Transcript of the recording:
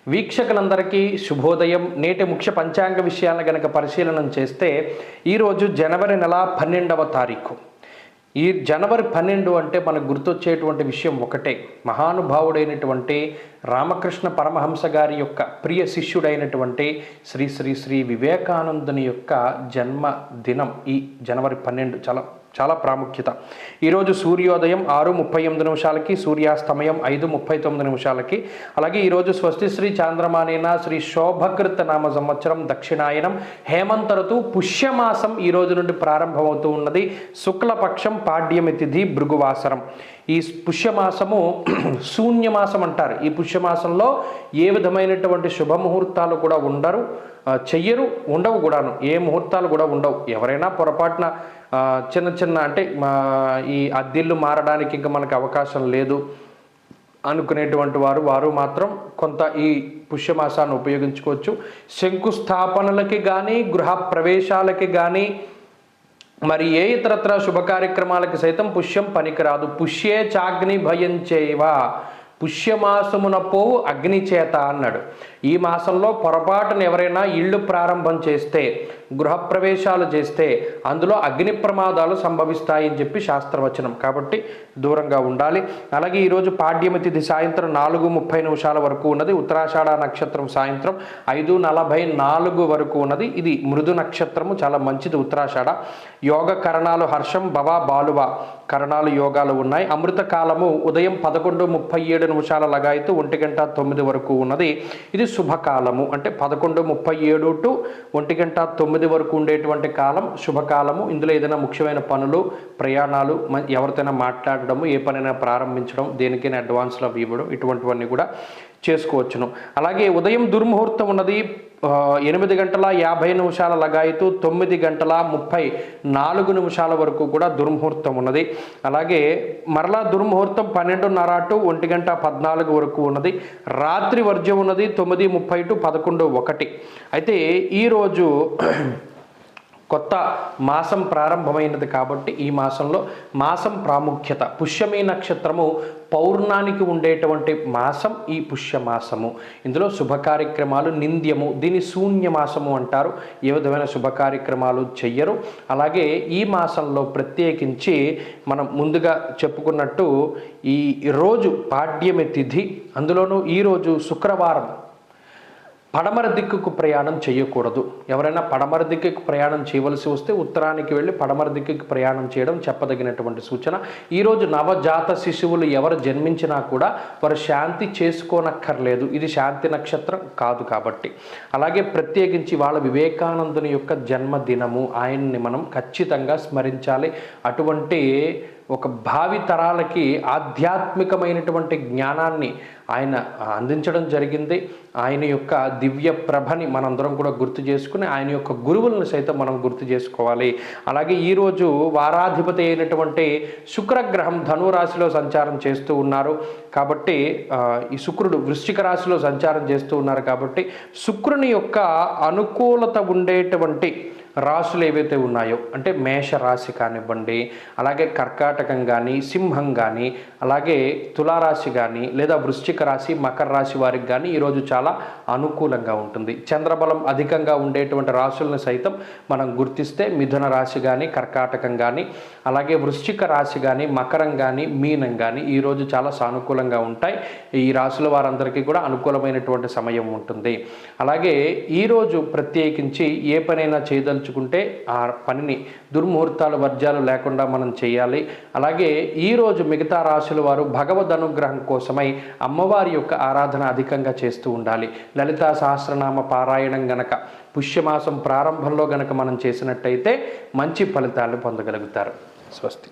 వీక్షకులందరికీ శుభోదయం. నేటి ముఖ్య పంచాంగ విషయాలను గనక పరిశీలన చేస్తే ఈరోజు జనవరి నెల 12వ తారీఖు. ఈ జనవరి 12 అంటే మనకు గుర్తొచ్చేటువంటి విషయం ఒకటే, మహానుభావుడైనటువంటి రామకృష్ణ పరమహంస గారి యొక్క ప్రియ శిష్యుడైనటువంటి శ్రీ శ్రీ శ్రీ వివేకానందుని యొక్క జన్మదినం ఈ జనవరి 12 చాలా ప్రాముఖ్యత. ఈరోజు సూర్యోదయం 6:38 సూర్యాస్తమయం 5:39. అలాగే ఈరోజు స్వస్తి శ్రీ చాంద్రమానేన శ్రీ శోభకృత నామ సంవత్సరం దక్షిణాయనం హేమంత ఋతువు పుష్యమాసం ఈ రోజు నుండి ప్రారంభమవుతూ ఉన్నది. శుక్లపక్షం పాడ్యమి తిథి భృగువాసరం. ఈ పుష్యమాసము శూన్యమాసం అంటారు. ఈ పుష్యమాసంలో ఏ విధమైనటువంటి శుభముహూర్తాలు కూడా ఉండవు కూడాను. ఏ ముహూర్తాలు కూడా ఉండవు. ఎవరైనా పొరపాటున చిన్న అంటే ఈ అద్దిల్లు మారడానికి ఇంకా మనకు అవకాశం లేదు అనుకునేటువంటి వారు మాత్రం కొంత ఈ పుష్యమాసాన్ని ఉపయోగించుకోవచ్చు. శంకుస్థాపనలకి కానీ గృహ ప్రవేశాలకి కానీ మరి ఏ ఇతరత్ర శుభ కార్యక్రమాలకి సైతం పుష్యం పనికిరాదు. పుష్యే చాగ్ని భయం చేయవా, పుష్యమాసమున పోవు అగ్ని చేత అన్నాడు. ఈ మాసంలో పొరపాటున ఎవరైనా ఇళ్ళు ప్రారంభం చేస్తే, గృహప్రవేశాలు చేస్తే అందులో అగ్ని ప్రమాదాలు సంభవిస్తాయని చెప్పి శాస్త్రవచనం. కాబట్టి దూరంగా ఉండాలి. అలాగే ఈరోజు పాడ్యమి తిథి సాయంత్రం 4:30 వరకు ఉన్నది. ఉత్తరాషాఢ నక్షత్రం సాయంత్రం 5:44 వరకు ఉన్నది. ఇది మృదు నక్షత్రము, చాలా మంచిది ఉత్తరాషాఢ. యోగ కరణాలు హర్షం భవ బాలువ కరణాలు యోగాలు ఉన్నాయి. అమృత కాలము ఉదయం 11:37 లగాయతు 1:09 వరకు ఉన్నది. ఇది శుభకాలము. అంటే 11:37 టు 1:09 వరకు ఉండేటువంటి కాలం శుభకాలము. ఇందులో ఏదైనా ముఖ్యమైన పనులు, ప్రయాణాలు, ఎవరితోనైనా మాట్లాడడము, ఏ పనైనా ప్రారంభించడం, దేనికైనా అడ్వాన్స్లో ఇవ్వడం, ఇటువంటివన్నీ కూడా చేసుకోవచ్చును. అలాగే ఉదయం దుర్ముహూర్తం ఉన్నది 8:50 లగాయతు 9:34 వరకు కూడా దుర్ముహూర్తం ఉన్నది. అలాగే మరలా దుర్ముహూర్తం 12:30 టు 1:14 వరకు ఉన్నది. రాత్రి వర్జ్యం ఉన్నది 9:30 టు 11:01. అయితే ఈరోజు కొత్త మాసం ప్రారంభమైనది కాబట్టి ఈ మాసంలో మాసం ప్రాముఖ్యత, పుష్యమి నక్షత్రము పౌర్ణానికి ఉండేటువంటి మాసం ఈ పుష్యమాసము. ఇందులో శుభ కార్యక్రమాలు నింద్యము, దీని శూన్యమాసము అంటారు. ఏ విధమైన శుభ కార్యక్రమాలు చెయ్యరు. అలాగే ఈ మాసంలో ప్రత్యేకించి మనం ముందుగా చెప్పుకున్నట్టు ఈ రోజు పాడ్యమి తిథి, అందులోనూ ఈరోజు శుక్రవారం. పడమర దిక్కుకు ప్రయాణం చేయకూడదు. ఎవరైనా పడమర దిక్కుకు ప్రయాణం చేయవలసి వస్తే ఉత్తరానికి వెళ్ళి పడమర దిక్కుకు ప్రయాణం చేయడం చెప్పదగినటువంటి సూచన. ఈరోజు నవజాత శిశువులు ఎవరు జన్మించినా కూడా వారు శాంతి చేసుకోనక్కర్లేదు. ఇది శాంతి నక్షత్రం కాదు కాబట్టి. అలాగే ప్రత్యేకించి వాళ్ళ వివేకానందుని యొక్క జన్మదినము, ఆయన్ని మనం ఖచ్చితంగా స్మరించాలి. అటువంటి ఒక భావి తరాలకి ఆధ్యాత్మికమైనటువంటి జ్ఞానాన్ని ఆయన అందించడం జరిగింది. ఆయన యొక్క దివ్య ప్రభని మనందరం కూడా గుర్తు చేసుకుని ఆయన యొక్క గురువులను సైతం మనం గుర్తు చేసుకోవాలి. అలాగే ఈరోజు వారాధిపతి అయినటువంటి శుక్రగ్రహం ధనురాశిలో సంచారం చేస్తూ ఉన్నారు కాబట్టి, ఈ శుక్రుడు వృశ్చిక రాశిలో సంచారం చేస్తూ ఉన్నారు కాబట్టి శుక్రుని యొక్క అనుకూలత ఉండేటువంటి రాశులు ఏవైతే ఉన్నాయో, అంటే మేషరాశి కానివ్వండి, అలాగే కర్కాటకం కానీ, సింహం కానీ, అలాగే తులారాశి కానీ, లేదా వృశ్చిక రాశి, మకర రాశి వారికి కానీ ఈరోజు చాలా అనుకూలంగా ఉంటుంది. చంద్రబలం అధికంగా ఉండేటువంటి రాశులను సైతం మనం గుర్తిస్తే మిథున రాశి కానీ, కర్కాటకం కానీ, అలాగే వృశ్చిక రాశి కానీ, మకరం కానీ, మీనం కానీ ఈరోజు చాలా సానుకూలంగా ఉంటాయి. ఈ రాశుల వారందరికీ కూడా అనుకూలమైనటువంటి సమయం ఉంటుంది. అలాగే ఈరోజు ప్రత్యేకించి ఏ పనైనా చేయదలుచుకుంటే ఆ పనిని దుర్ముహూర్తాలు వర్జ్యాలు లేకుండా మనం చేయాలి. అలాగే ఈరోజు మిగతా రాశుల వారు భగవద్ అనుగ్రహం కోసమై అమ్మవారి యొక్క ఆరాధన అధికంగా చేస్తూ ఉండాలి. లలితా సహస్రనామ పారాయణం గనక పుష్యమాసం ప్రారంభంలో గనక మనం చేసినట్టయితే మంచి ఫలితాలు పొందగలుగుతారు. స్వస్తి.